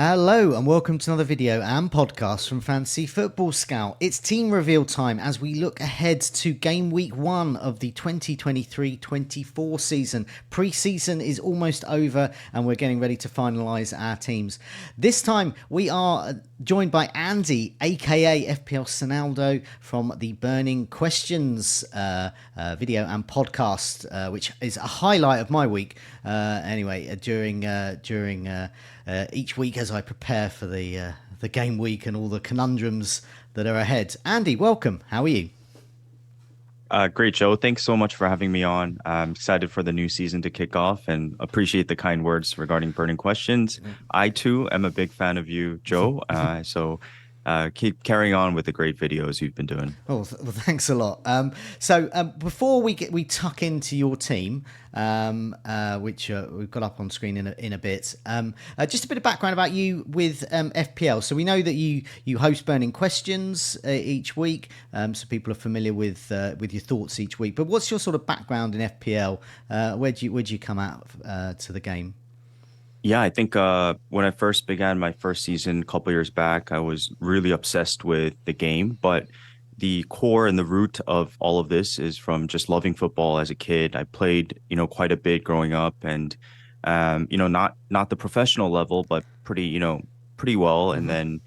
Hello and welcome to another video and podcast from Fantasy Football Scout. It's team reveal time as we look ahead to game week 1 of the 2023-24 season. Pre-season is almost over and we're getting ready to finalise our teams. This time we are joined by Andy, aka FPL Sonaldo, from the Burning Questions video and podcast, which is a highlight of my week. During each week as I prepare for the game week and all the conundrums that are ahead. Andy, welcome. How are you? Great, Joe. Thanks so much for having me on. I'm excited for the new season to kick off and appreciate the kind words regarding burning questions. I, too, am a big fan of you, Joe. Keep carrying on with the great videos you've been doing. Well, thanks a lot. Before we tuck into your team, which we've got up on screen in a bit, just a bit of background about you with FPL. So we know that you host Burning Questions each week, so people are familiar with your thoughts each week. But what's your sort of background in FPL? Where'd you come out to the game? Yeah, I think when I first began my first season a couple years back, I was really obsessed with the game. But the core and the root of all of this is from just loving football as a kid. I played, quite a bit growing up, and not the professional level, but pretty well. And then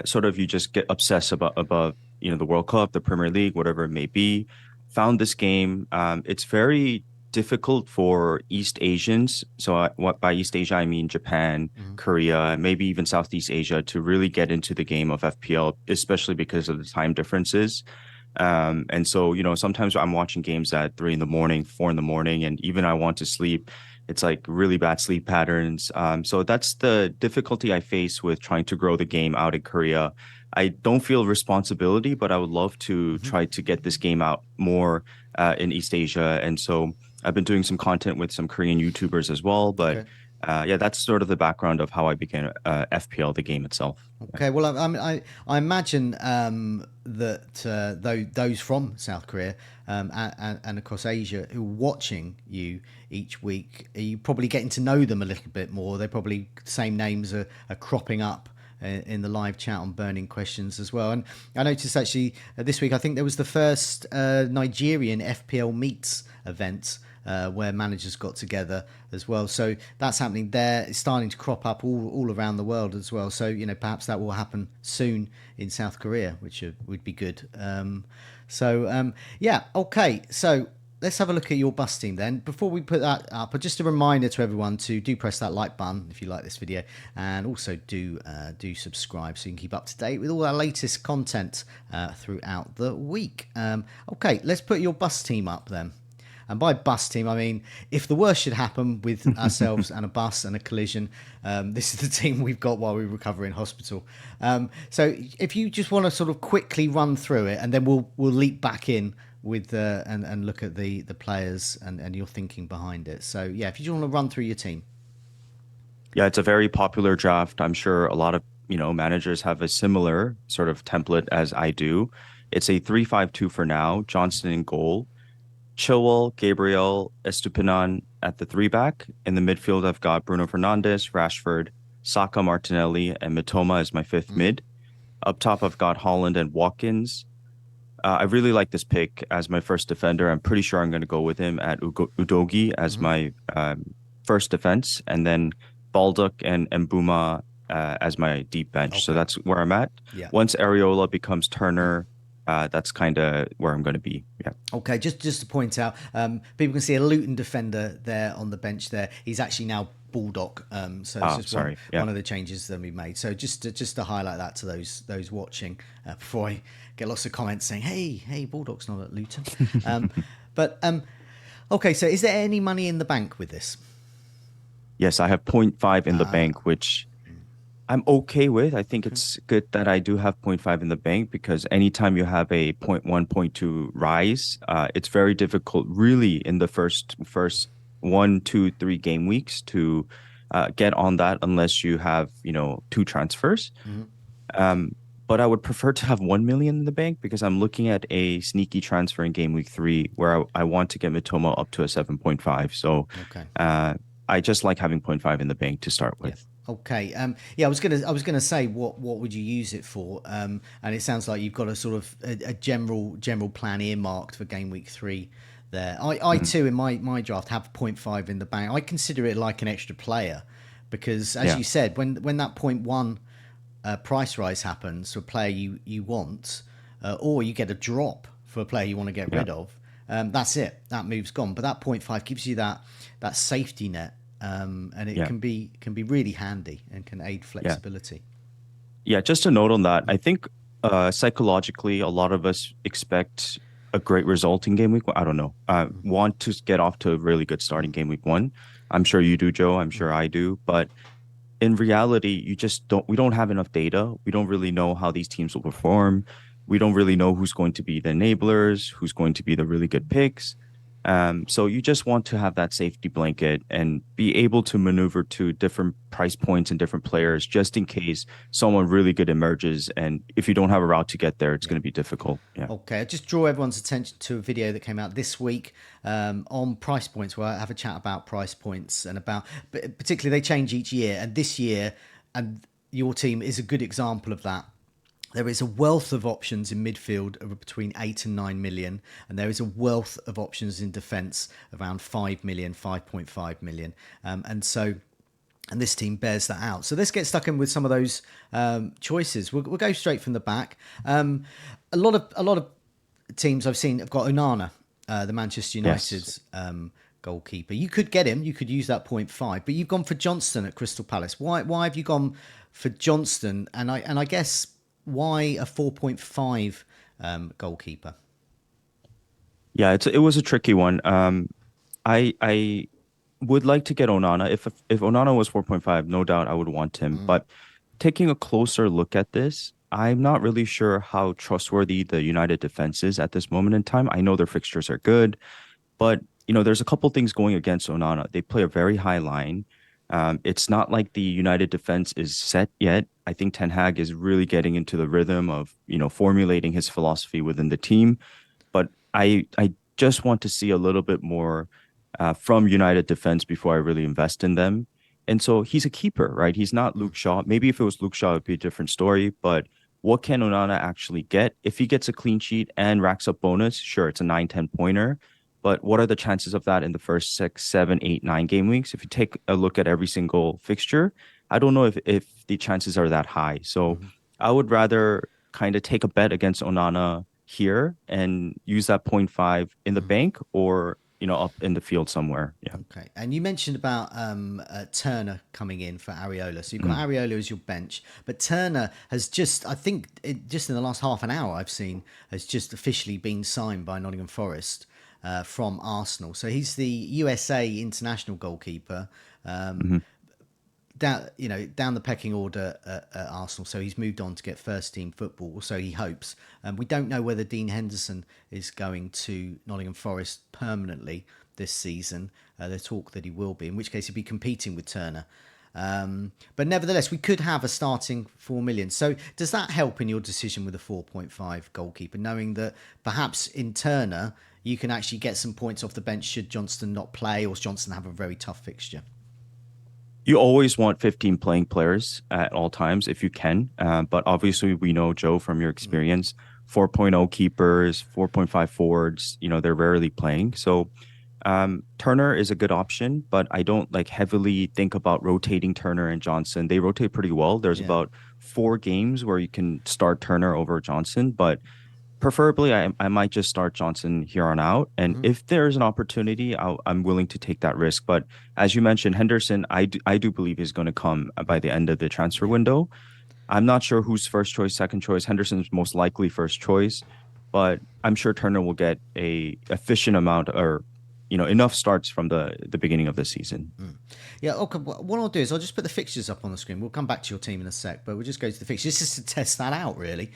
sort of you just get obsessed about the World Cup, the Premier League, whatever it may be. Found this game. It's very difficult for East Asians. So what by East Asia, I mean Japan, Korea, maybe even Southeast Asia, to really get into the game of FPL, especially because of the time differences. And so, sometimes I'm watching games at 3 in the morning, 4 in the morning, and even I want to sleep. It's like really bad sleep patterns. So that's the difficulty I face with trying to grow the game out in Korea. I don't feel responsibility, but I would love to try to get this game out more in East Asia. And so I've been doing some content with some Korean YouTubers as well. But yeah, that's sort of the background of how I began FPL, the game itself. Okay, well, I imagine that those from South Korea and across Asia who are watching you each week, are you probably getting to know them a little bit more? They're probably same names are cropping up in the live chat on Burning Questions as well. And I noticed actually this week, I think there was the first Nigerian FPL Meets event where managers got together as well. So that's happening there. It's starting to crop up all around the world as well. So, perhaps that will happen soon in South Korea, which would be good. Yeah, okay. So let's have a look at your bus team then. Before we put that up, just a reminder to everyone to do press that like button if you like this video, and also do subscribe so you can keep up to date with all our latest content throughout the week. Okay, let's put your bus team up then. And by bus team, I mean, if the worst should happen with ourselves and a bus and a collision, this is the team we've got while we recover in hospital. So if you just want to sort of quickly run through it, and then we'll leap back in with and look at the players and your thinking behind it. So yeah, if you just want to run through your team. Yeah, it's a very popular draft. I'm sure a lot of managers have a similar sort of template as I do. It's a 3-5-2 for now. Johnson in goal. Chilwell, Gabriel, Estupinan at the 3-back. In the midfield, I've got Bruno Fernandes, Rashford, Saka, Martinelli, and Mitoma as my fifth mid. Up top, I've got Holland and Watkins. I really like this pick as my first defender. I'm pretty sure I'm going to go with him at Udogie as my first defense, and then Baldock and Mbuma as my deep bench. Okay. So that's where I'm at. Yeah. Once Areola becomes Turner, that's kind of where I'm going to be. Yeah. Okay, just to point out, people can see a Luton defender there on the bench there. He's actually now Baldock. So it's just one of the changes that we made. So just to highlight that to those watching before I get lots of comments saying, hey, Baldock's not at Luton. Okay, so is there any money in the bank with this? Yes, I have 0.5 in the bank, which I'm okay with. I think it's good that I do have 0.5 in the bank, because anytime you have a 0.1, 0.2 rise, it's very difficult really in the first 1, 2, 3 game weeks to get on that unless you have, 2 transfers. But I would prefer to have 1 million in the bank, because I'm looking at a sneaky transfer in game week 3 where I want to get Mitoma up to a 7.5. So I just like having 0.5 in the bank to start with. Okay. Yeah, I was gonna say what would you use it for? And it sounds like you've got a sort of a general plan earmarked for game week 3 there. I Mhm. too in my draft have point 0.5 in the bank. I consider it like an extra player because, as Yeah, you said, when that point 0.1 price rise happens for a player you want, or you get a drop for a player you want to get yeah, rid of, that's it. That move's gone. But that point 0.5 gives you that safety net, and it yeah, can be really handy and can aid yeah. flexibility. Yeah, just a note on that. I think psychologically, a lot of us expect a great result in game week. I don't know. Want to get off to a really good start in game week 1. I'm sure you do, Joe. I'm sure I do. But in reality, you just don't, we don't have enough data. We don't really know how these teams will perform. We don't really know who's going to be the enablers, who's going to be the really good picks. So you just want to have that safety blanket and be able to maneuver to different price points and different players just in case someone really good emerges. And if you don't have a route to get there, it's Yeah. going to be difficult. Yeah. Okay, I just draw everyone's attention to a video that came out this week on price points, where I have a chat about price points and about, but particularly they change each year, and this year, and your team is a good example of that. There is a wealth of options in midfield of between 8 and 9 million, and there is a wealth of options in defence around 5 million, 5.5 million, and this team bears that out. So let's get stuck in with some of those choices. We'll go straight from the back. A lot of teams I've seen have got Onana, the Manchester Yes. United's goalkeeper. You could get him. You could use that point 0.5, but you've gone for Johnston at Crystal Palace. Why have you gone for Johnston? And I guess why a 4.5 goalkeeper? Yeah, it was a tricky one. I would like to get Onana. If Onana was 4.5, no doubt I would want him. But taking a closer look at this, I'm not really sure how trustworthy the United defense is at this moment in time. I know their fixtures are good, but there's a couple things going against Onana. They play a very high line. It's not like the United defense is set yet. I think Ten Hag is really getting into the rhythm of, formulating his philosophy within the team. But I just want to see a little bit more from United defense before I really invest in them. And so he's a keeper, right? He's not Luke Shaw. Maybe if it was Luke Shaw, it'd be a different story. But what can Onana actually get? If he gets a clean sheet and racks up bonus, sure, it's a 9, 10 pointer. But what are the chances of that in the first 6, 7, 8, 9 game weeks? If you take a look at every single fixture, I don't know if the chances are that high. So I would rather kind of take a bet against Onana here and use that point 0.5 in the bank or up in the field somewhere. Yeah. Okay, and you mentioned about Turner coming in for Areola. So you've got Mhm. Areola as your bench, but Turner has just, I think, just in the last half an hour, I've seen, has just officially been signed by Nottingham Forest from Arsenal. So he's the USA international goalkeeper. Mhm. Down the pecking order at Arsenal. So he's moved on to get first team football. So he hopes. We don't know whether Dean Henderson is going to Nottingham Forest permanently this season. There's talk that he will be, in which case he'll be competing with Turner. But nevertheless, we could have a starting 4 million. So does that help in your decision with a 4.5 goalkeeper, knowing that perhaps in Turner you can actually get some points off the bench should Johnston not play or Johnston have a very tough fixture? You always want 15 playing players at all times if you can. But obviously, we know, Joe, from your experience, 4.0 keepers, 4.5 forwards, they're rarely playing. So Turner is a good option, but I don't like heavily think about rotating Turner and Johnson. They rotate pretty well. There's Yeah. about 4 games where you can start Turner over Johnson, but preferably I might just start Johnson here on out. And if there's an opportunity, I'm willing to take that risk. But as you mentioned, Henderson, I do believe is going to come by the end of the transfer Yeah. window. I'm not sure who's first choice, second choice. Henderson's most likely first choice, but I'm sure Turner will get a efficient amount or enough starts from the beginning of the season. Yeah, okay. What I'll do is I'll just put the fixtures up on the screen. We'll come back to your team in a sec, but we'll just go to the fixtures just to test that out, really.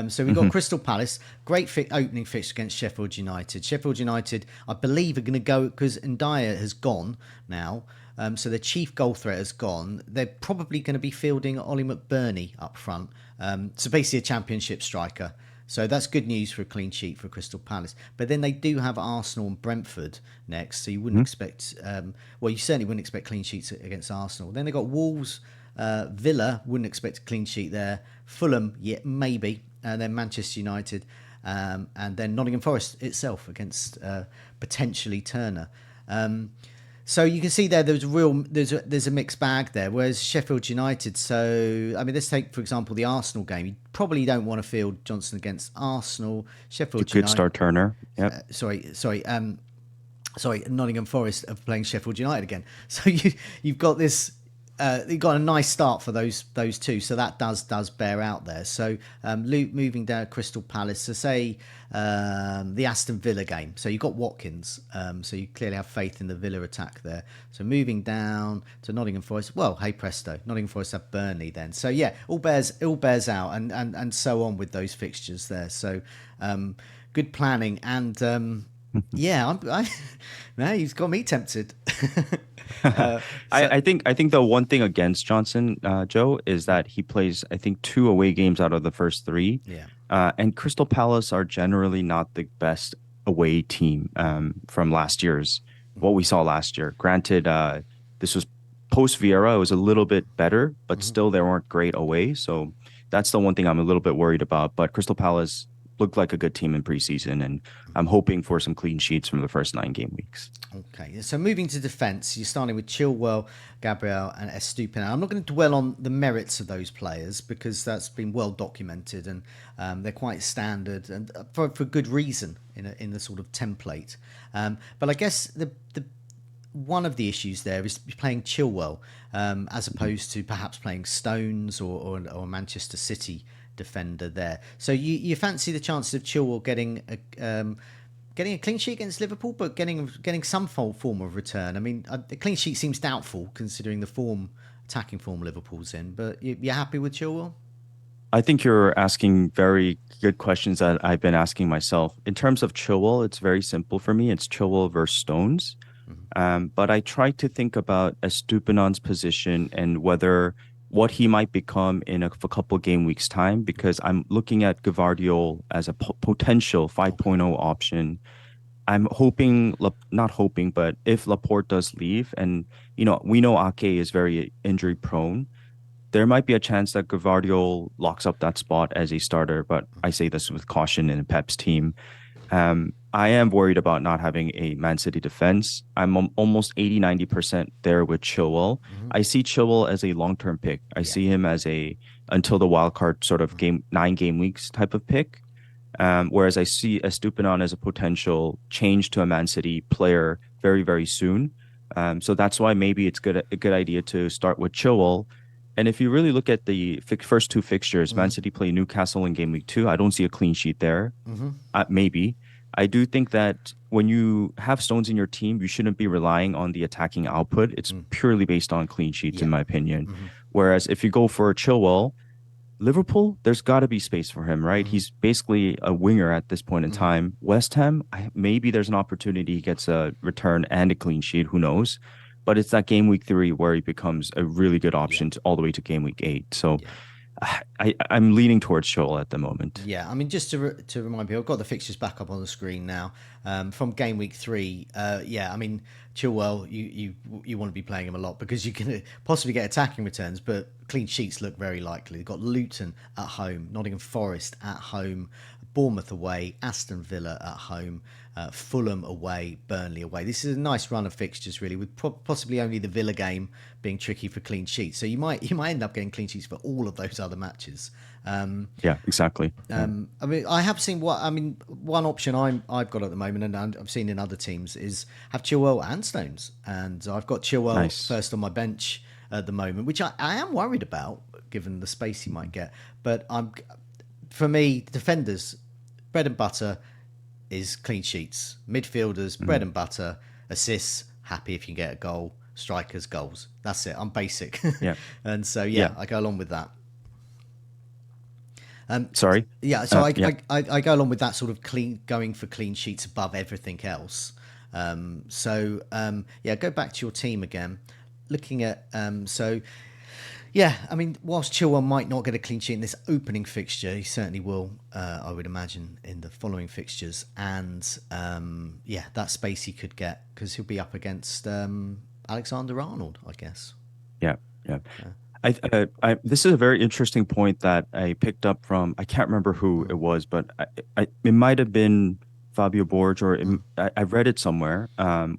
So we've got Hmm. Crystal Palace, great opening fixture against Sheffield United. Sheffield United, I believe, are going to go because Ndaya has gone now. So their chief goal threat has gone. They're probably going to be fielding Ollie McBurney up front. So basically a championship striker. So that's good news for a clean sheet for Crystal Palace. But then they do have Arsenal and Brentford next, so you wouldn't expect, well, you certainly wouldn't expect clean sheets against Arsenal. Then they've got Wolves Villa, wouldn't expect a clean sheet there. Fulham, yeah, maybe. And then Manchester United, and then Nottingham Forest itself against potentially Turner. So you can see there's a mixed bag there. Whereas Sheffield United, so I mean, let's take for example the Arsenal game. You probably don't want to field Johnson against Arsenal. You Sheffield could United, start Turner. Yep. Sorry, Nottingham Forest are playing Sheffield United again. So you've got this. You've got a nice start for those two, so that does bear out there. So Luke moving down Crystal Palace. So say the Aston Villa game. So you've got Watkins. So you clearly have faith in the Villa attack there. So moving down to Nottingham Forest. Well, hey presto, Nottingham Forest have Burnley then. So yeah, all bears out, and so on with those fixtures there. So good planning and. Yeah, now he's got me tempted. I think the one thing against Johnson, Joe, is that he plays, I think, 2 away games out of the first 3. Yeah. And Crystal Palace are generally not the best away team from what we saw last year. Granted, this was post Vieira, it was a little bit better, but still they weren't great away. So that's the one thing I'm a little bit worried about. But Crystal Palace looked like a good team in preseason, and I'm hoping for some clean sheets from the first 9 game weeks. Okay, so moving to defence, you're starting with Chilwell, Gabriel, and Estupiñán. I'm not going to dwell on the merits of those players because that's been well documented, and they're quite standard and for good reason in the sort of template. But I guess the one of the issues there is playing Chilwell as opposed to perhaps playing Stones or Manchester City defender there. So you fancy the chances of Chilwell getting a clean sheet against Liverpool, but getting some form of return. I mean, the clean sheet seems doubtful considering the attacking form Liverpool's in. But you're happy with Chilwell? I think you're asking very good questions that I've been asking myself. In terms of Chilwell, it's very simple for me. It's Chilwell versus Stones. But I try to think about Estupiñán's position and what he might become in a couple game weeks time, because I'm looking at Gvardiol as a potential 5.0 option. I'm hoping, not hoping, but if Laporte does leave, and we know Ake is very injury prone, there might be a chance that Gvardiol locks up that spot as a starter. But I say this with caution in Pep's team. I am worried about not having a Man City defense. I'm almost 80-90% there with Chilwell. I see Chilwell as a long-term pick. I see him as until the wild card sort of 9 game weeks type of pick. Whereas I see Estupiñán as a potential change to a Man City player very, very soon. So that's why maybe it's a good idea to start with Chilwell. And if you really look at the first 2 fixtures, Man City play Newcastle in game week 2. I don't see a clean sheet there. Maybe. I do think that when you have Stones in your team, you shouldn't be relying on the attacking output. It's purely based on clean sheets, in my opinion. Whereas if you go for Chilwell, Liverpool, there's got to be space for him, right? He's basically a winger at this point in time. West Ham, maybe there's an opportunity he gets a return and a clean sheet. Who knows? But it's that game week 3 where he becomes a really good option all the way to game week 8. So I'm leaning towards Chilwell at the moment. Yeah, I mean, just to remind people, I've got the fixtures back up on the screen now. From game week 3, I mean, Chilwell, you want to be playing him a lot because you can possibly get attacking returns, but clean sheets look very likely. You've got Luton at home, Nottingham Forest at home, Bournemouth away, Aston Villa at home, Fulham away, Burnley away. This is a nice run of fixtures, really, with possibly only the Villa game being tricky for clean sheets. So you might end up getting clean sheets for all of those other matches. Yeah, exactly. I mean, I have seen one option I've got at the moment, and I've seen in other teams, is have Chilwell and Stones, and I've got Chilwell first on my bench at the moment, which I am worried about given the space he might get. But for me, defenders, bread and butter is clean sheets. Midfielders, bread and butter. Assists, happy if you get a goal. Strikers, goals. That's it. I'm basic. Yeah. And so, I go along with that. Sorry? Yeah, so I go along with that sort of going for clean sheets above everything else. Go back to your team again. Looking at, I mean, whilst Chilwell might not get a clean sheet in this opening fixture, he certainly will, I would imagine, in the following fixtures. And, that space he could get because he'll be up against Alexander-Arnold, I guess. Yeah. This is a very interesting point that I picked up from, I can't remember who Mm, it was, but it might have been Fabio Borg, or mm, I read it somewhere,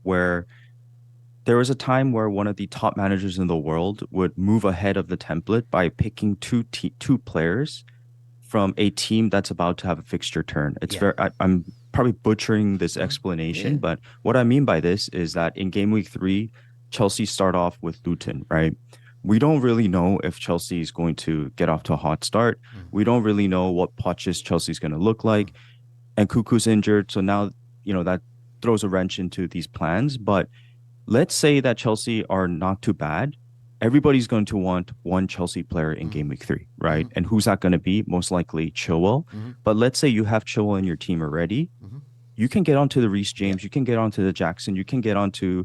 where there was a time where one of the top managers in the world would move ahead of the template by picking two players from a team that's about to have a fixture turn. yeah. I'm probably butchering this Mm, yeah. explanation, but what I mean by this is that in game week 3, Chelsea start off with Luton, right? We don't really know if Chelsea is going to get off to a hot start. Mm, We don't really know what Poch's Chelsea's going to look mm, like. And Cuckoo's injured, so now, that throws a wrench into these plans. But let's say that Chelsea are not too bad. Everybody's going to want one Chelsea player in mm, game week 3, mm, right? And who's that going to be? Most likely Chilwell. mm, But let's say you have Chilwell in your team already. mm. You can get onto the Reece Yeah. James. You can get onto the Jackson. You can get onto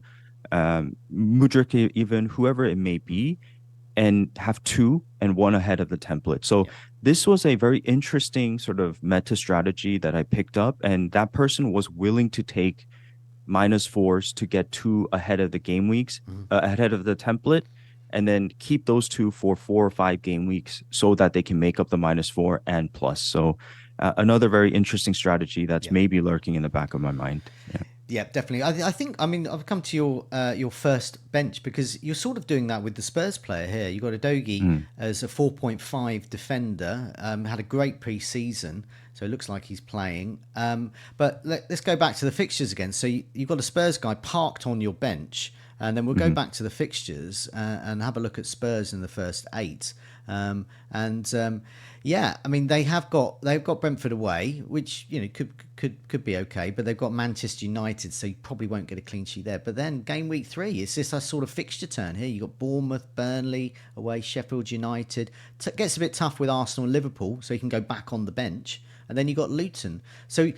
Mudryk, even whoever it may Mm, be, and have two and one ahead of the template. So yeah. this was a very interesting sort of meta strategy that I picked up, and that person was willing to take -4s to get two ahead of the game weeks, Mm, ahead of the template, and then keep those two for 4 or 5 game weeks so that they can make up the -4 and plus. So another very interesting strategy that's yeah. maybe lurking in the back of my mind. Yeah. Yeah, definitely. I think. I mean, I've come to your first bench because you're sort of doing that with the Spurs player here. You got Udogie Mm, as a 4.5 defender. Had a great pre-season, so it looks like he's playing. But let's go back to the fixtures again. So you've got a Spurs guy parked on your bench, and then we'll go mhm. back to the fixtures and have a look at Spurs in the first eight. And yeah, I mean they've got Brentford away, which could be okay, but they've got Manchester United, so you probably won't get a clean sheet there. But then game week 3, it's this a sort of fixture turn here. You got Bournemouth, Burnley away, Sheffield United. Gets a bit tough with Arsenal and Liverpool, so you can go back on the bench, and then you got Luton. So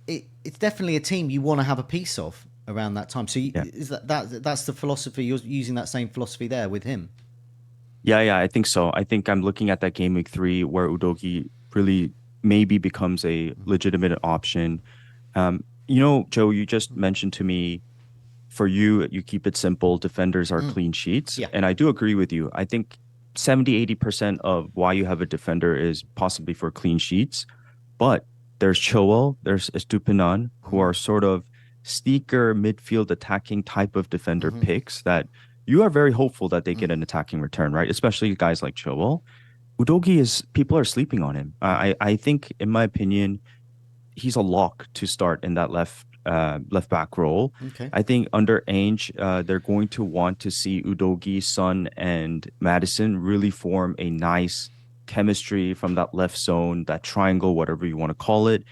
it's definitely a team you want to have a piece of around that time. So Yeah. is that's the philosophy? You're using that same philosophy there with him. Yeah, I think so. I think I'm looking at that game week 3 where Udogi really maybe becomes a legitimate option. Joe, you just mentioned to me, for you, you keep it simple. Defenders are Mm, clean sheets. yeah. And I do agree with you. I think 70-80% of why you have a defender is possibly for clean sheets. But there's Chilwell, there's Estupinan, who Mm, are sort of sneaker midfield attacking type of defender mm, picks that you are very hopeful that they get mm, an attacking return, right? Especially guys like Chilwell. Udogi is people are sleeping on him. mm. I think, in my opinion, he's a lock to start in that left back role. Okay. I think under Ainge, they're going to want to see Udogi, Son, and Madison really form a nice chemistry from that left zone, that triangle, whatever you want to call it.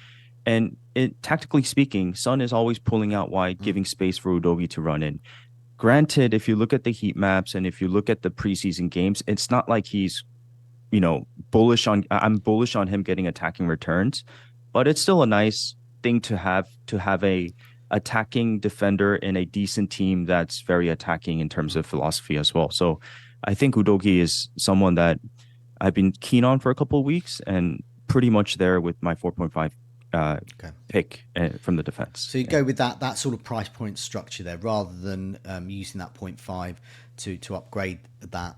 And tactically speaking, Son is always pulling out wide, Mm, giving space for Udogi to run in. Granted, if you look at the heat maps and if you look at the preseason games, it's not like he's bullish on I'm bullish on him getting attacking returns, but it's still a nice thing to have a attacking defender in a decent team that's very attacking in terms mm. of philosophy as well. So I think Udogi is someone that I've been keen on for a couple of weeks and pretty much there with my 4.5 Okay. pick from the defense. So you Yeah. go with that sort of price point structure there, rather than using that point 0.5 to upgrade that,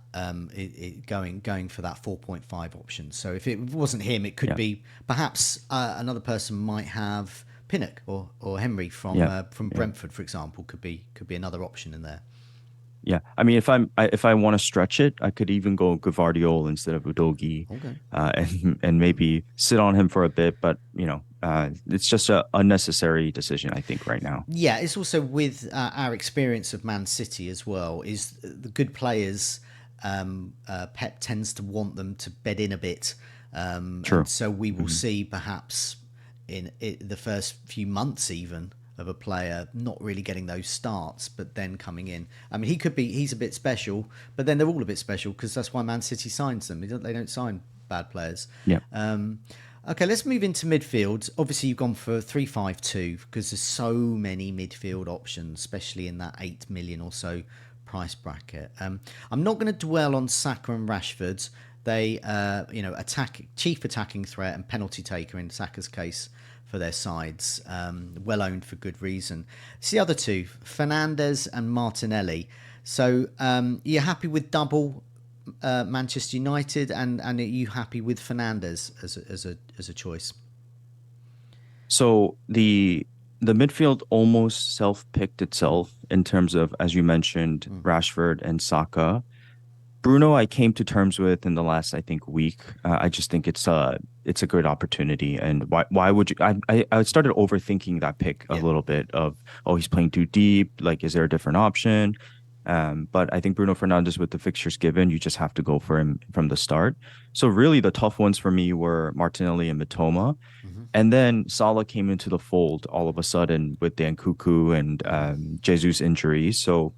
going for that 4.5 option. So if it wasn't him, it could Yeah. be perhaps another person might have Pinnock or Henry Yeah. from Yeah. Brentford, for example, could be another option in there. Yeah, I mean, if I want to stretch it, I could even go Gvardiol instead of Udogi, Okay. and maybe sit on him for a bit. But it's just a unnecessary decision, I think, right now. Yeah, it's also with our experience of Man City as well. Is the good players, Pep tends to want them to bed in a bit, and True. so we will Hmm. see perhaps in the first few months even of a player not really getting those starts, but then coming in. I mean, he's a bit special, but then they're all a bit special because that's why Man City signs them. They don't sign bad players. Yeah, Okay, let's move into midfield. Obviously, you've gone for 3-5-2 because there's so many midfield options, especially in that 8 million or so price bracket. I'm not going to dwell on Saka and Rashford. They, chief attacking threat and penalty taker in Saka's case for their sides. Well owned for good reason. It's the other two, Fernandez and Martinelli. So you're happy with double Manchester United, and are you happy with Fernandes as a choice? So the midfield almost self-picked itself in terms of, as you mentioned, Rashford and Saka. Bruno, I came to terms with in the last, I think, week. I just think it's a good opportunity. And why would you? I started overthinking that pick a Yeah. little bit of, oh, he's playing too deep. Like, is there a different option? But I think Bruno Fernandes, with the fixtures given, you just have to go for him from the start. So really, the tough ones for me were Martinelli and Mitoma. Hmm. And then Salah came into the fold all of a sudden with the Nkuku and Jesus injuries. So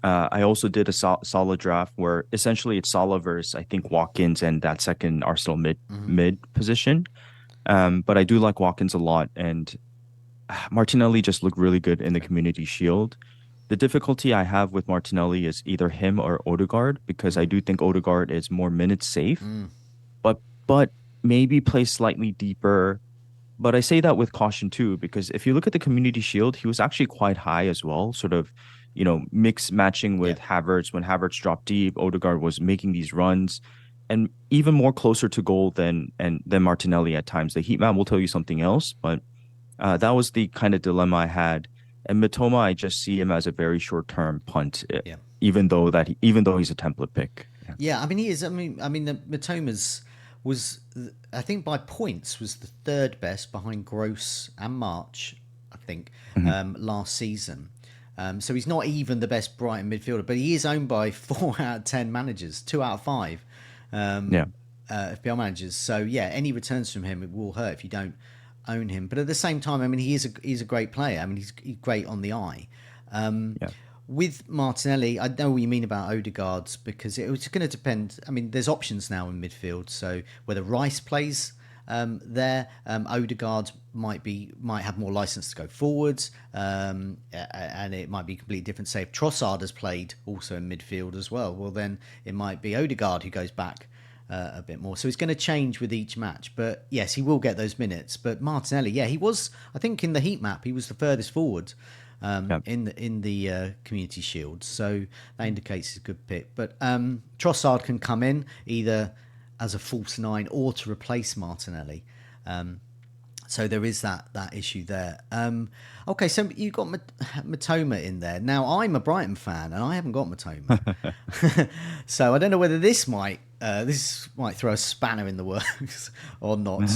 I also did a Salah draft where essentially it's Salah versus I think Watkins and that second Arsenal mid position. But I do like Watkins a lot, and Martinelli just looked really good in the Okay. Community Shield. The difficulty I have with Martinelli is either him or Odegaard because I do think Odegaard is more minutes safe, Mm. but maybe play slightly deeper. But I say that with caution too, because if you look at the Community Shield, he was actually quite high as well, sort of, mix matching Yeah. with Havertz. When Havertz dropped deep, Odegaard was making these runs and even more closer to goal than Martinelli at times. The heat map will tell you something else, but that was the kind of dilemma I had. And Mitoma, I just see him as a very short-term punt, Yeah. even though he's a template pick. Yeah. Yeah, I mean he is. I mean the Matoma's was, I think by points was the third best behind Gross and March, I think, Mhm. last season. So he's not even the best Brighton midfielder, but he is owned by 4 out of 10 managers, 2 out of 5 Yeah. FPL managers. So yeah, any returns from him, it will hurt if you don't own him. But at the same time, I mean he's a great player. I mean he's great on the eye. Yeah. With Martinelli, I know what you mean about Odegaard's because it's going to depend. I mean, there's options now in midfield, so whether Rice plays there, Odegaard might have more license to go forwards, and it might be completely different. Say if Trossard has played also in midfield as well, well then it might be Odegaard who goes back a bit more. So it's going to change with each match. But yes, he will get those minutes. But Martinelli, yeah, he was. I think in the heat map, he was the furthest forward Yeah. in the Community Shield. So that indicates it's a good pick. But Trossard can come in either as a false nine or to replace Martinelli. So there is that issue there. Okay, so you got Matoma in there. Now I'm a Brighton fan and I haven't got Matoma, so I don't know whether this might throw a spanner in the works or not.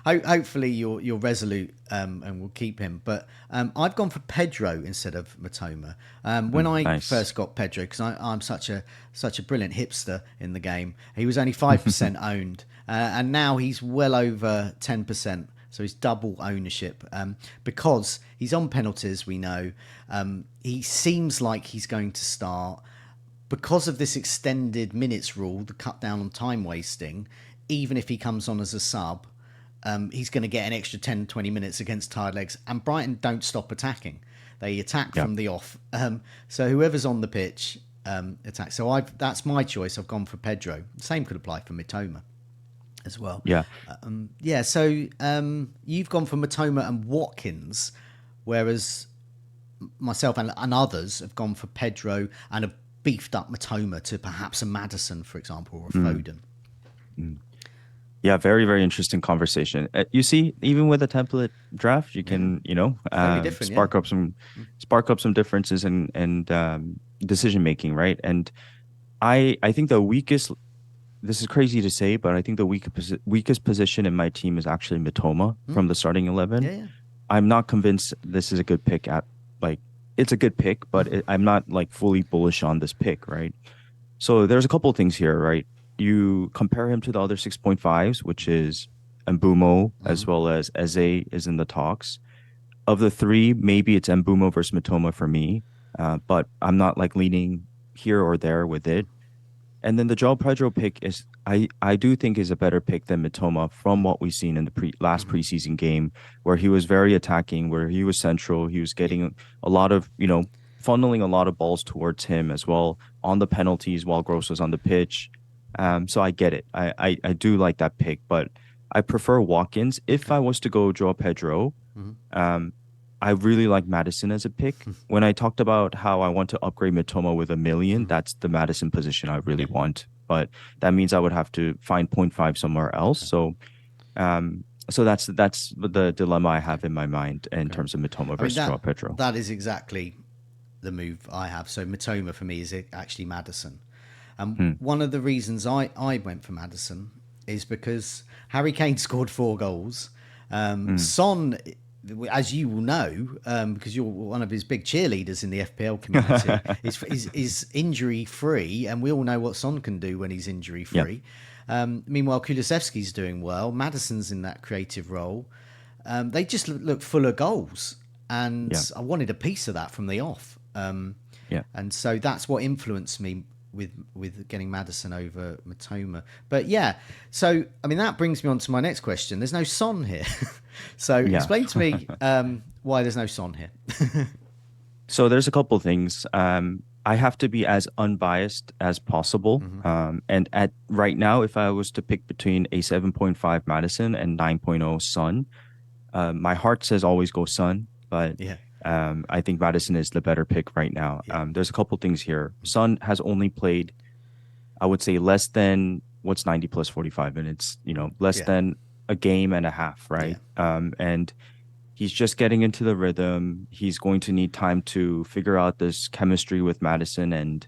Hopefully you're resolute and will keep him. But I've gone for Pedro instead of Matoma. When I Nice. first got Pedro, because I'm such a brilliant hipster in the game, he was only 5% owned, and now he's well over 10%. So he's double ownership because he's on penalties, we know. He seems like he's going to start. Because of this extended minutes rule, the cut down on time wasting, even if he comes on as a sub, he's going to get an extra 10, 20 minutes against tired legs. And Brighton don't stop attacking. They attack Yeah. from the off. So whoever's on the pitch attacks. So that's my choice. I've gone for Pedro. The same could apply for Mitoma as well. Yeah. Yeah, so you've gone for Matoma and Watkins, whereas myself and others have gone for Pedro and have beefed up Matoma to perhaps a Maddison, for example, or a Mm. Foden. Mm. Yeah, very, very interesting conversation. You see, even with a template draft, you Yeah, can, very different. Yeah, spark up some differences and decision making, right? And I think the weakest. This is crazy to say, but I think the weakest position in my team is actually Mitoma from the starting 11. yeah, yeah. I'm not convinced this is a good pick like it's a good pick, but I'm not like fully bullish on this pick, right? So there's a couple of things here, right? You compare him to the other 6.5s, which is Mbumo as well as Eze is in the talks. Of the three, maybe it's Mbumo versus Mitoma for me, but I'm not like leaning here or there with it. And then the João Pedro pick is I do think is a better pick than Mitoma from what we've seen in the last preseason game where he was very attacking, where he was central, he was Yeah. getting a lot of, funneling a lot of balls towards him as well on the penalties while Gross was on the pitch. So I get it. I do like that pick, but I prefer Watkins. If Okay. I was to go João Pedro, um, I really like Madison as a pick. When I talked about how I want to upgrade Mitoma with 1 million, that's the Madison position I really Yeah. want. but that means I would have to find point 0.5 somewhere else. Okay. So that's the dilemma I have in my mind in Okay. terms of Mitoma I mean versus Joao that Pedro. that is exactly the move I have. So Matoma for me is actually Madison. Hmm. One of the reasons I went for Madison is because Harry Kane scored 4 goals. Hmm. Son, as you will know, because you're one of his big cheerleaders in the FPL community, is injury free, and we all know what Son can do when he's injury Yeah. free. Meanwhile, Kulusevski's doing well. Madison's in that creative role. They just look full of goals, and Yeah. I wanted a piece of that from the off. Yeah. And so that's what influenced me with getting Madison over Matoma. But yeah, so I mean that brings me on to my next question. There's no Son here, so Yeah. explain to me why there's no Son here. So there's a couple things. I have to be as unbiased as possible. And at right now, if I was to pick between a 7.5 Madison and 9.0 Sun, my heart says always go Sun, but Yeah, I think Madison is the better pick right now. yeah, There's a couple things here. Sun has only played, I would say, less than what's 90 plus 45 minutes, less yeah, than a game and a half, yeah. right? And he's just getting into the rhythm. He's going to need time to figure out this chemistry with Madison and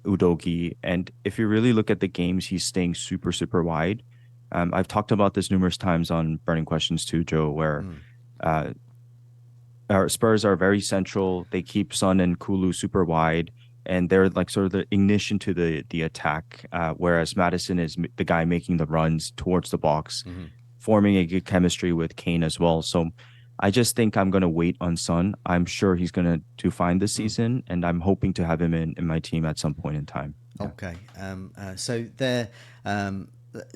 Udogie. And if you really look at the games, he's staying super, super wide. I've talked about this numerous times on Burning Questions too, Joe, where uh, our Spurs are very central. They keep Son and Kulu super wide, and they're like sort of the ignition to the attack. Whereas Madison is the guy making the runs towards the box, forming a good chemistry with Kane as well. So I just think I'm gonna wait on Son. I'm sure he's gonna do fine this season, and I'm hoping to have him in my team at some point in time. Yeah. Okay. So there.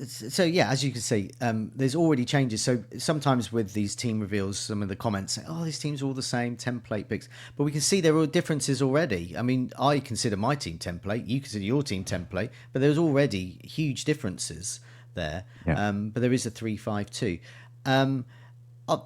So yeah, as you can see, there's already changes. So sometimes with these team reveals, some of the comments say, "Oh, these teams are all the same template picks," but we can see there are differences already. I mean, I consider my team template, you consider your team template, but there's already huge differences there. Yeah. But there is a 3-5-2. Um, uh,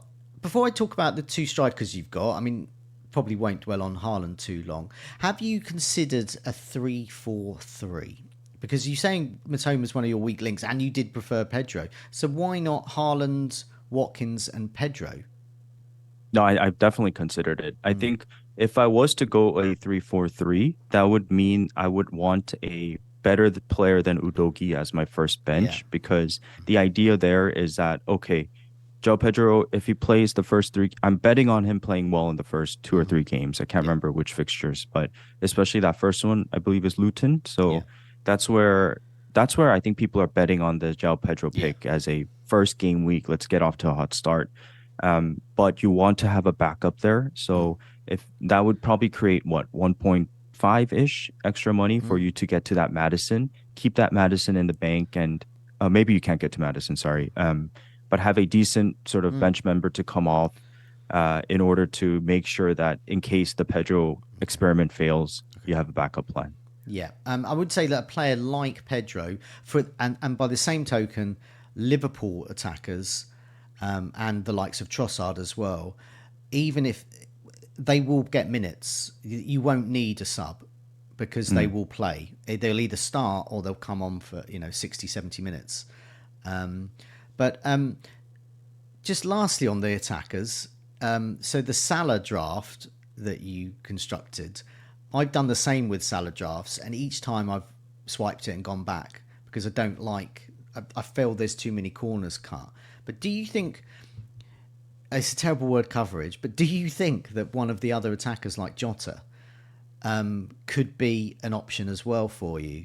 Before I talk about the two strikers you've got, I mean, probably won't dwell on Haaland too long. Have you considered a 3-4-3? Because you're saying Matoma's one of your weak links, and you did prefer Pedro. So why not Haaland, Watkins, and Pedro? No, I've definitely considered it. I think if I was to go a 3-4-3, that would mean I would want a better player than Udogi as my first Yeah. bench, because the idea there is that, okay, Joe Pedro, if he plays the first three, I'm betting on him playing well in the first two or three games. I can't Yeah. remember which fixtures, but especially that first one, I believe is Luton. Yeah. So that's where that's where I think people are betting on the Joe Pedro Yeah. pick as a first game week. Let's get off to a hot start. But you want to have a backup there. So if that would probably create what 1.5 ish extra money for you to get to that Madison, keep that Madison in the bank, and maybe you can't get to Madison, sorry. But have a decent sort of bench member to come off in order to make sure that in case the Pedro experiment fails, you have a backup plan. Yeah, I would say that a player like Pedro, and by the same token, Liverpool attackers, and the likes of Trossard as well, even if they will get minutes, you won't need a sub because they Mm, will play. They'll either start or they'll come on for 60, 70 minutes. Um, but just lastly on the attackers, so the Salah draft that you constructed, I've done the same with Salah drafts, and each time I've swiped it and gone back because I don't like. I feel there's too many corners cut. But do you think it's a terrible word coverage? But do you think that one of the other attackers like Jota could be an option as well for you,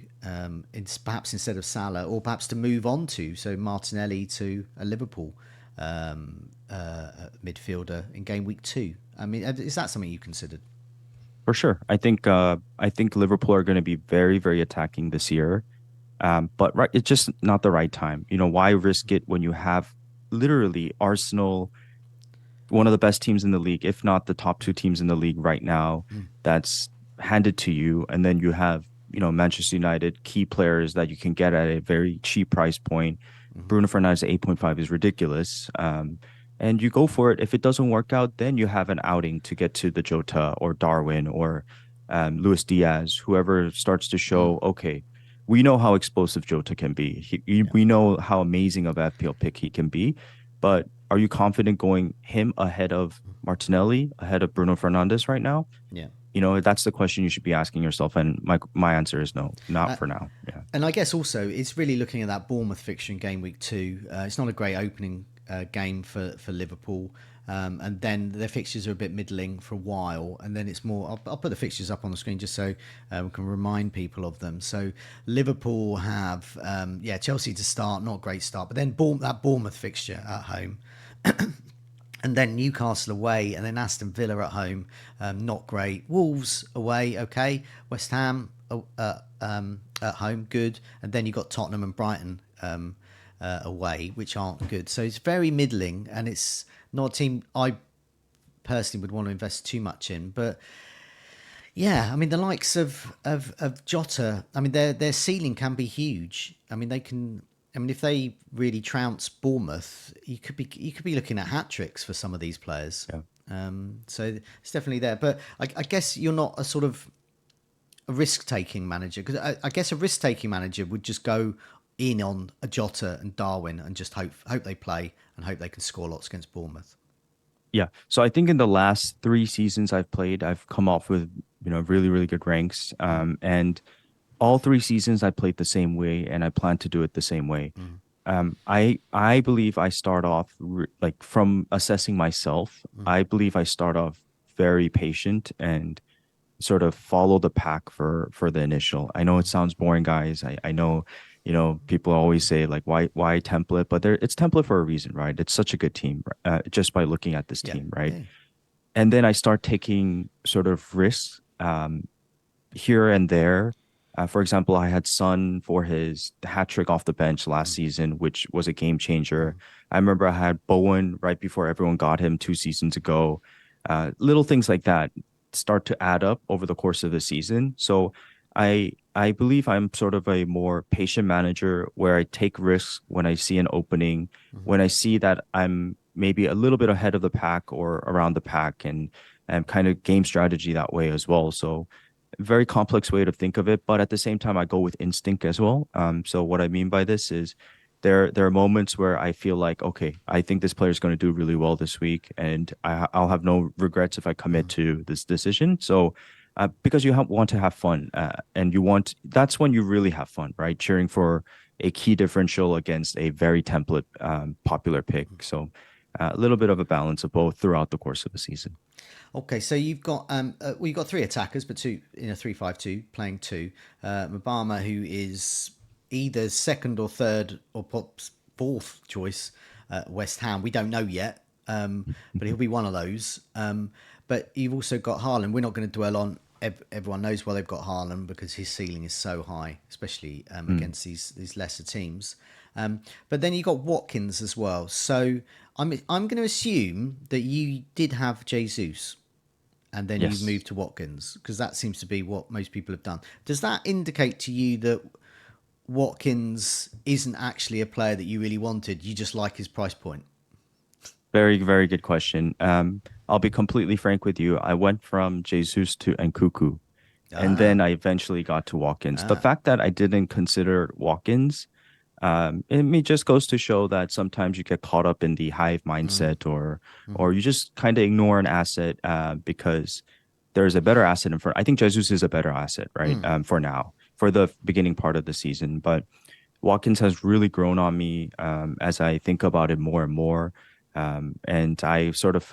perhaps instead of Salah, or perhaps to move on to so Martinelli to a Liverpool midfielder in game week 2? I mean, is that something you considered? for sure. I think Liverpool are going to be very, very attacking this year. But right, it's just not the right time. Why risk it when you have literally Arsenal, one of the best teams in the league, if not the top two teams in the league right now, that's handed to you. And then you have, Manchester United key players that you can get at a very cheap price point. Bruno Fernandes at 8.5 is ridiculous. And you go for it. If it doesn't work out, then you have an outing to get to the Jota or Darwin or Luis Diaz, whoever starts to show, okay, we know how explosive Jota can be. Yeah. We know how amazing of a FPL pick he can be. But are you confident going him ahead of Martinelli, ahead of Bruno Fernandes right now? Yeah. That's the question you should be asking yourself. And my answer is no, not Uh, for now. Yeah. and I guess also it's really looking at that Bournemouth fixture in game week 2. It's not a great opening game for Liverpool. And then their fixtures are a bit middling for a while, and then it's more. I'll put the fixtures up on the screen just so we can remind people of them. So Liverpool have, Chelsea to start, not a great start, but then that Bournemouth fixture at home, and then Newcastle away, and then Aston Villa at home, not great. Wolves away, okay. West Ham at home, good, and then you got Tottenham and Brighton away, which aren't good. So it's very middling, and it's not a team I personally would want to invest too much in. But yeah, I mean the likes of Jota, I mean their ceiling can be huge. I mean they can. I mean if they really trounce Bournemouth, you could be looking at hat tricks for some of these players. Yeah. So it's definitely there. But I guess you're not a sort of a risk taking manager, because I guess a risk taking manager would just go in on a Jota and Darwin and just hope they play and hope they can score lots against Bournemouth. Yeah. So I think in the last 3 seasons I've played, I've come off with, really, really good ranks. And all 3 seasons I played the same way, and I plan to do it the same way. I believe I start off like from assessing myself. I believe I start off very patient and sort of follow the pack for the initial. I know it sounds boring, guys. I know, people always say like why template, but it's template for a reason, right? It's such a good team, just by looking at this Yeah, team, right? yeah. And then I start taking sort of risks here and there. For example, I had Son for his hat trick off the bench last season, which was a game changer. I remember I had Bowen right before everyone got him 2 seasons ago. Little things like that start to add up over the course of the season. So I believe I'm sort of a more patient manager where I take risks when I see an opening, when I see that I'm maybe a little bit ahead of the pack or around the pack, and kind of game strategy that way as well. So very complex way to think of it, but at the same time, I go with instinct as well. So what I mean by this is there are moments where I feel like, okay, I think this player is going to do really well this week, and I'll have no regrets if I commit to this decision. So because you want to have fun, and that's when you really have fun, right? Cheering for a key differential against a very template popular pick. So a little bit of a balance of both throughout the course of the season. Okay, so you've got three attackers, but two in a 3-5-2, playing two. Mabama, who is either second or third or perhaps fourth choice at West Ham. We don't know yet, but he'll be one of those. But you've also got Haaland. We're not going to dwell on. Everyone knows why they've got Haaland, because his ceiling is so high, especially against these lesser teams. But then you got Watkins as well. So I'm going to assume that you did have Jesus, and then you've Yes. moved to Watkins, because that seems to be what most people have done. Does that indicate to you that Watkins isn't actually a player that you really wanted? You just like his price point? Very, very good question. I'll be completely frank with you. I went from Jesus to Nkuku, and Ah, then I eventually got to Watkins. The ah, fact that I didn't consider Watkins, just goes to show that sometimes you get caught up in the hive mindset, or you just kind of ignore an asset because there's a better asset in front. I think Jesus is a better asset, right? For now, for the beginning part of the season, but Watkins has really grown on me as I think about it more and more. And I sort of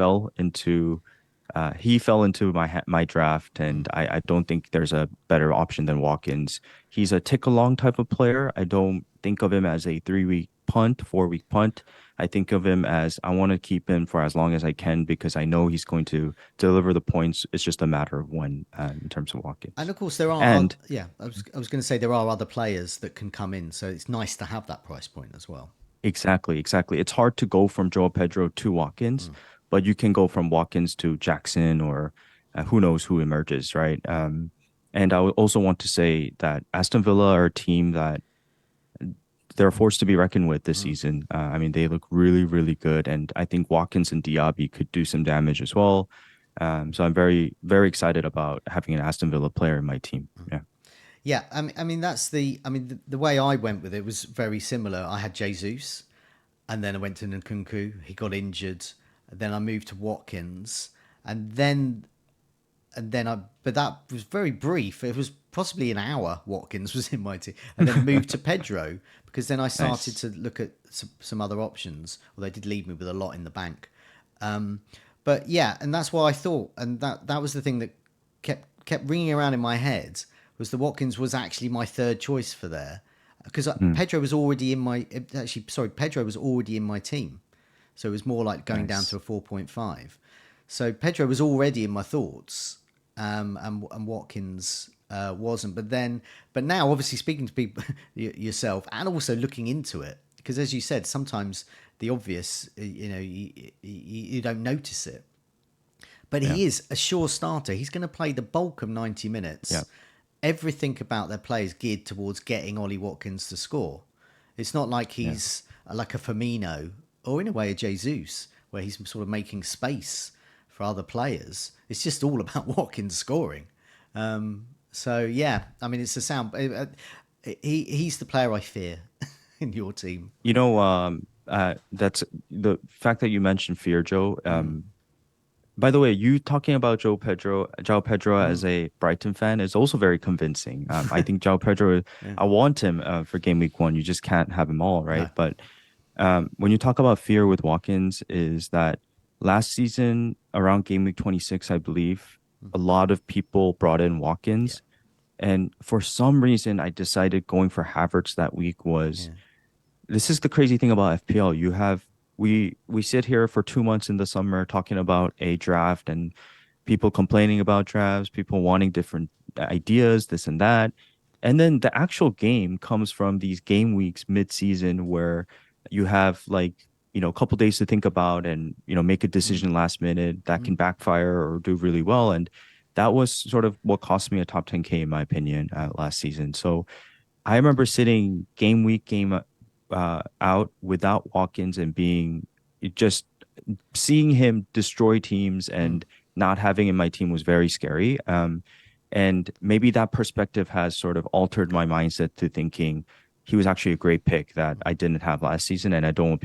he fell into my draft, and I don't think there's a better option than Watkins. He's a tick along type of player. I don't think of him as a 3 week punt, 4 week punt. I think of him as I want to keep him for as long as I can because I know he's going to deliver the points. It's just a matter of when in terms of and Watkins. of course there are. And Yeah, I was going to say there are other players that can come in, so it's nice to have that price point as well. exactly, exactly. It's hard to go from Joe Pedro to Watkins, but you can go from Watkins to Jackson or who knows who emerges, right? And I would also want to say that Aston Villa are a team that they're a force to be reckoned with this season. I mean, they look really, really good, and I think Watkins and Diaby could do some damage as well. So I'm very, very excited about having an Aston Villa player in my team. Yeah. Yeah, the way I went with it was very similar. I had Jesus, and then I went to Nkunku. He got injured. Then I moved to Watkins, and but that was very brief. It was possibly an hour. Watkins was in my team, and then moved to Pedro because then I started Nice. to look at some other options. Although they did leave me with a lot in the bank. Um, but yeah, and that's what I thought, and that was the thing that kept ringing around in my head was the Watkins was actually my third choice for there because Mm, Pedro was already in my Pedro was already in my team, so it was more like going down to nice. a 4.5. So Pedro was already in my thoughts, and Watkins wasn't. But now, obviously, speaking to people yourself, and also looking into it, because as you said, sometimes the obvious, you don't notice it. But Yeah. he is a sure starter. He's going to play the bulk of 90 Yeah. minutes. Everything about their play is geared towards getting Ollie Watkins to score. It's not like Yeah. he's like a Firmino or in a way a Jesus, where he's sort of making space for other players. It's just all about Watkins scoring. So yeah, I mean, it's a sound. He's the player I fear in your team. That's the fact that you mentioned fear, Joe. By the way, you talking about João Pedro as a Brighton fan is also very convincing. I think João Pedro, Yeah. I want him for game week 1. You just can't have him all, right? No. But when you talk about fear with Watkins, is that last season around game week 26, I believe, a lot of people brought in Yeah. Watkins. And for some reason, I decided going for Havertz that week was Yeah. this is the crazy thing about FPL. We sit here for 2 months in the summer talking about a draft and people complaining about drafts, people wanting different ideas, this and that. And then the actual game comes from these game weeks mid-season where you have like, a couple days to think about and, make a decision last minute that can backfire or do really well. And that was sort of what cost me a top 10K in my opinion last season. So I remember sitting game week game out without Watkins and being just seeing him destroy teams and not having him in my team was very scary. And maybe that perspective has sort of altered my mindset to thinking he was actually a great pick that I didn't have last season, and I don't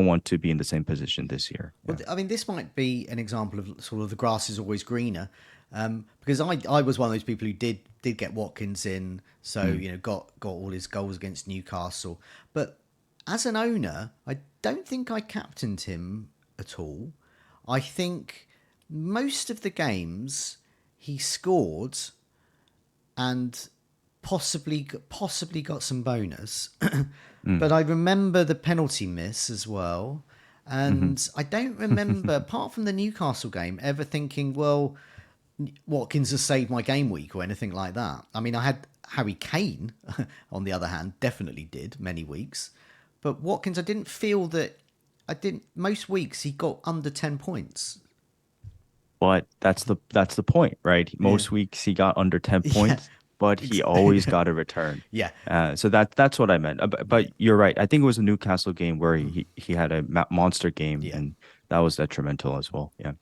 want to be in the same position this year. Well, Yeah. I mean, this might be an example of sort of the grass is always greener, because I was one of those people who did get Watkins in, so Mm. got all his goals against Newcastle. But as an owner, I don't think I captained him at all. I think most of the games he scored and possibly got some bonus. Mm. But I remember the penalty miss as well. Hmm. And I don't remember, apart from the Newcastle game, ever thinking, well, Watkins has saved my game week or anything like that. I mean, I had Harry Kane, on the other hand, definitely did many weeks. But Watkins, I didn't feel that. I didn't. Most weeks he got under 10 points. But that's the point, right? Yeah. Most weeks he got under 10 Yeah. points, but he always got a return. Yeah. So that's what I meant. But Yeah. you're right. I think it was a Newcastle game where he had a monster game, Yeah. and that was detrimental as well. Yeah.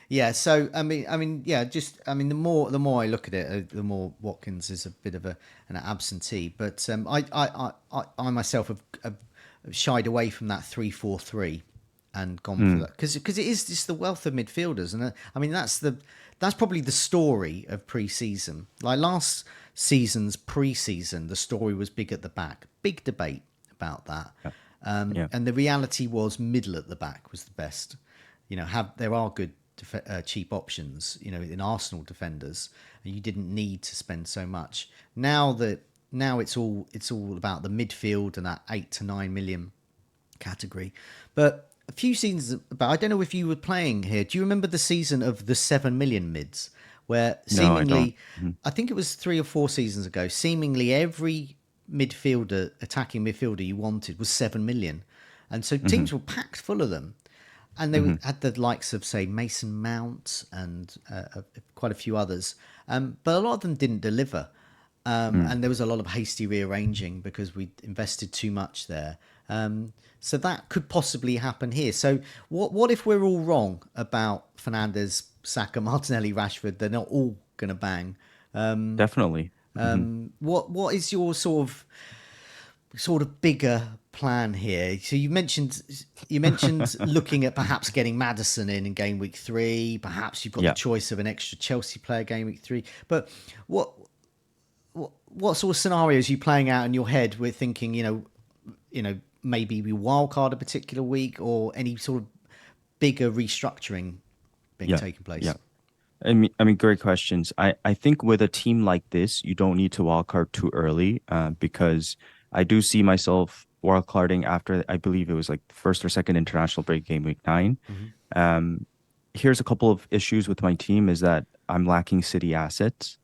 Yeah, so yeah, just the more I look at it, the more Watkins is a bit of an absentee. But I myself have shied away from that 3-4-3 and gone for Mm, that because it is just the wealth of midfielders, and I mean that's probably the story of pre-season. Like last season's pre-season, the story was big at the back, big debate about that, yeah. Yeah. and the reality was middle at the back was the best. There are good cheap options, in Arsenal defenders, and you didn't need to spend so much. Now it's all about the midfield and that 8 to 9 million category. But a few seasons back, I don't know if you were playing here. Do you remember the season of the 7 million mids, where No, I don't. seemingly, I think it was 3 or 4 seasons ago, seemingly every attacking midfielder you wanted was 7 million, and so Hmm. teams were packed full of them. And they Hmm. had the likes of, say, Mason Mount and quite a few others. But a lot of them didn't deliver. Mm. And there was a lot of hasty rearranging because we invested too much there. So that could possibly happen here. So what if we're all wrong about Fernandes, Saka, Martinelli, Rashford? They're not all going to bang. Definitely. Hmm. What is your sort of bigger plan here? So you mentioned looking at perhaps getting Madison in game week 3. Perhaps you've got the Yeah. choice of an extra Chelsea player game week 3. But what what sort of scenarios are you playing out in your head? We're thinking, maybe we wildcard a particular week or any sort of bigger restructuring being Yeah. taken place. Yeah. I mean, great questions. I think with a team like this, you don't need to wildcard too early, because I do see myself wildcarding after, I believe it was like the first or second international break, game week 9. Hmm. Um, Here's a couple of issues with my team is that I'm lacking city assets.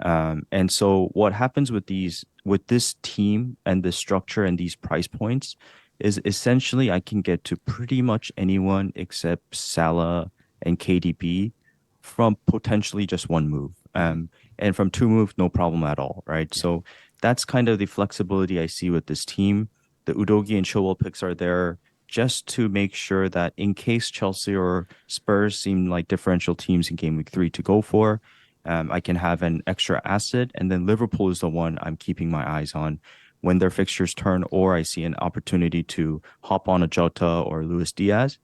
And so what happens with this team and this structure and these price points is essentially I can get to pretty much anyone except Salah and KDB from potentially just one move. Hmm. And from two move, no problem at all, right? Yeah. So that's kind of the flexibility I see with this team. The Udogie and Chilwell picks are there just to make sure that in case Chelsea or Spurs seem like differential teams in game week 3 to go for, I can have an extra asset. And then Liverpool is the one I'm keeping my eyes on when their fixtures turn, or I see an opportunity to hop on a Jota or Luis Diaz.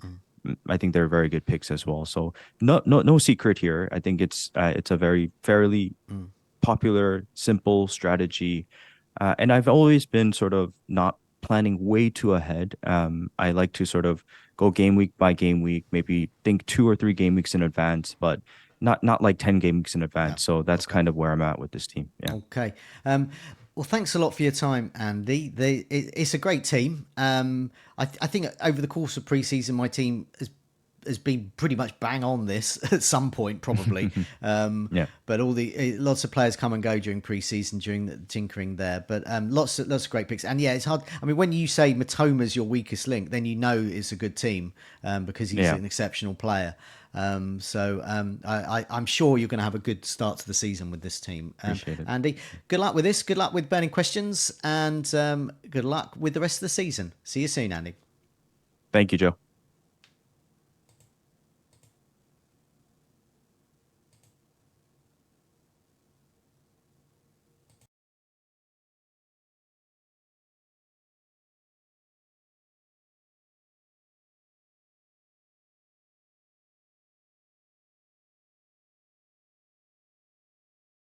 I think they're very good picks as well. So no secret here. I think it's a very fairly Mm. popular, simple strategy. And I've always been sort of not planning way too ahead. I like to sort of go game week by game week, maybe think 2 or 3 game weeks in advance, but not like 10 game weeks in Yeah. advance. So that's Okay. kind of where I'm at with this team. Yeah. Okay. Well, thanks a lot for your time, Andy. It's a great team. I think over the course of pre-season, my team has been pretty much bang on this at some point, probably. Yeah. But lots of players come and go during pre-season during the tinkering there. But lots of great picks. And yeah, it's hard. I mean, when you say Matoma's your weakest link, then you know it's a good team because he's Yeah. an exceptional player. I'm sure you're going to have a good start to the season with this team. Appreciate it. Andy, good luck with this. Good luck with burning questions, and good luck with the rest of the season. See you soon, Andy. Thank you, Joe.